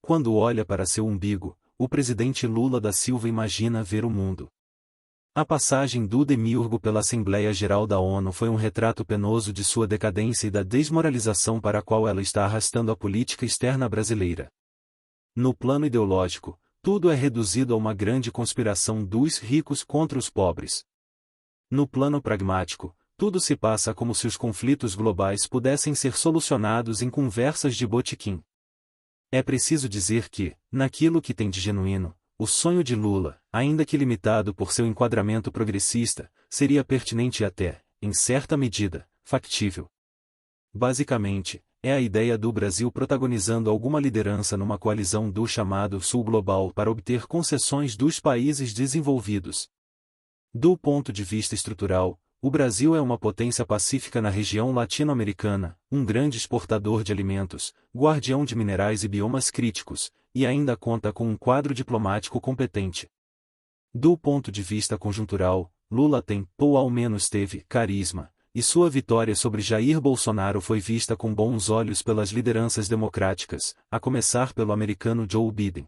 Quando olha para seu umbigo, o presidente Lula da Silva imagina ver o mundo. A passagem do demiurgo pela Assembleia Geral da ONU foi um retrato penoso de sua decadência e da desmoralização para a qual ela está arrastando a política externa brasileira. No plano ideológico, tudo é reduzido a uma grande conspiração dos ricos contra os pobres. No plano pragmático, tudo se passa como se os conflitos globais pudessem ser solucionados em conversas de botequim. É preciso dizer que, naquilo que tem de genuíno, o sonho de Lula, ainda que limitado por seu enquadramento progressista, seria pertinente e até, em certa medida, factível. Basicamente, é a ideia do Brasil protagonizando alguma liderança numa coalizão do chamado Sul Global para obter concessões dos países desenvolvidos. Do ponto de vista estrutural, o Brasil é uma potência pacífica na região latino-americana, um grande exportador de alimentos, guardião de minerais e biomas críticos, e ainda conta com um quadro diplomático competente. Do ponto de vista conjuntural, Lula tem, ou ao menos teve, carisma, e sua vitória sobre Jair Bolsonaro foi vista com bons olhos pelas lideranças democráticas, a começar pelo americano Joe Biden.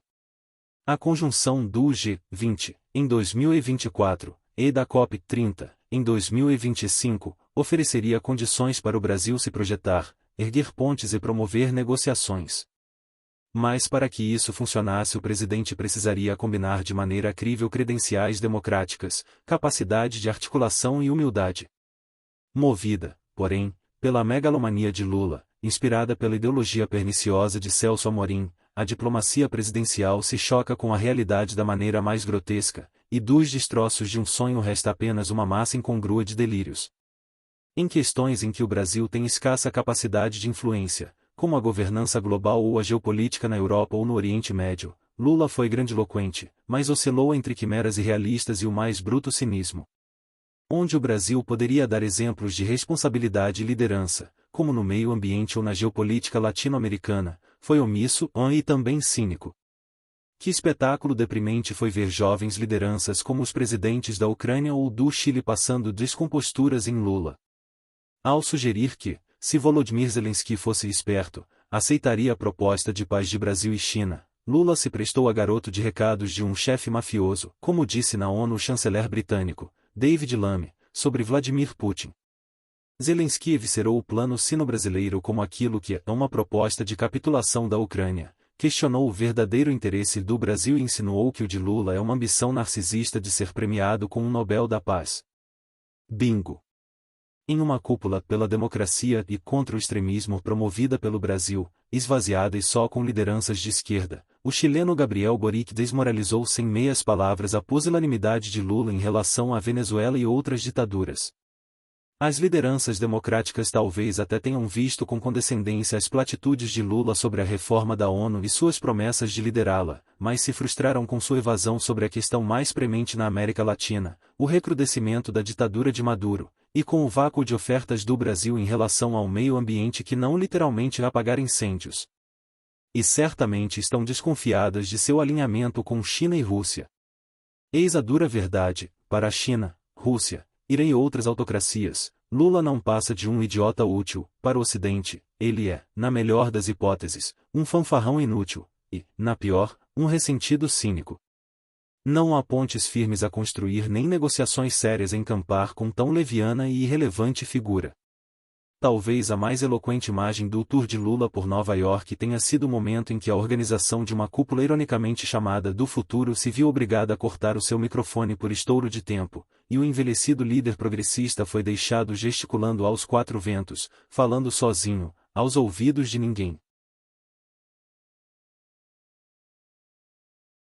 A conjunção do G20, em 2024, e da COP30, em 2025, ofereceria condições para o Brasil se projetar, erguer pontes e promover negociações. Mas para que isso funcionasse, o presidente precisaria combinar de maneira crível credenciais democráticas, capacidade de articulação e humildade. Movida, porém, pela megalomania de Lula, inspirada pela ideologia perniciosa de Celso Amorim, a diplomacia presidencial se choca com a realidade da maneira mais grotesca, e dos destroços de um sonho resta apenas uma massa incongrua de delírios. Em questões em que o Brasil tem escassa capacidade de influência, como a governança global ou a geopolítica na Europa ou no Oriente Médio, Lula foi grandiloquente, mas oscilou entre quimeras irrealistas e o mais bruto cinismo. Onde o Brasil poderia dar exemplos de responsabilidade e liderança, como no meio ambiente ou na geopolítica latino-americana, foi omisso e também cínico. Que espetáculo deprimente foi ver jovens lideranças como os presidentes da Ucrânia ou do Chile passando descomposturas em Lula. Ao sugerir que, se Volodymyr Zelensky fosse esperto, aceitaria a proposta de paz de Brasil e China, Lula se prestou a garoto de recados de um chefe mafioso, como disse na ONU o chanceler britânico, David Lammy, sobre Vladimir Putin. Zelensky eviscerou o plano sino-brasileiro como aquilo que é uma proposta de capitulação da Ucrânia, questionou o verdadeiro interesse do Brasil e insinuou que o de Lula é uma ambição narcisista de ser premiado com um Nobel da Paz. Bingo! Em uma cúpula pela democracia e contra o extremismo promovida pelo Brasil, esvaziada e só com lideranças de esquerda, o chileno Gabriel Boric desmoralizou sem meias palavras a pusilanimidade de Lula em relação à Venezuela e outras ditaduras. As lideranças democráticas talvez até tenham visto com condescendência as platitudes de Lula sobre a reforma da ONU e suas promessas de liderá-la, mas se frustraram com sua evasão sobre a questão mais premente na América Latina, o recrudescimento da ditadura de Maduro, e com o vácuo de ofertas do Brasil em relação ao meio ambiente que não literalmente apagar incêndios. E certamente estão desconfiadas de seu alinhamento com China e Rússia. Eis a dura verdade, para a China, Rússia, Irã e outras autocracias, Lula não passa de um idiota útil, para o Ocidente, ele é, na melhor das hipóteses, um fanfarrão inútil, e, na pior, um ressentido cínico. Não há pontes firmes a construir nem negociações sérias a encampar com tão leviana e irrelevante figura. Talvez a mais eloquente imagem do tour de Lula por Nova York tenha sido o momento em que a organização de uma cúpula ironicamente chamada do futuro se viu obrigada a cortar o seu microfone por estouro de tempo, e o envelhecido líder progressista foi deixado gesticulando aos quatro ventos, falando sozinho, aos ouvidos de ninguém.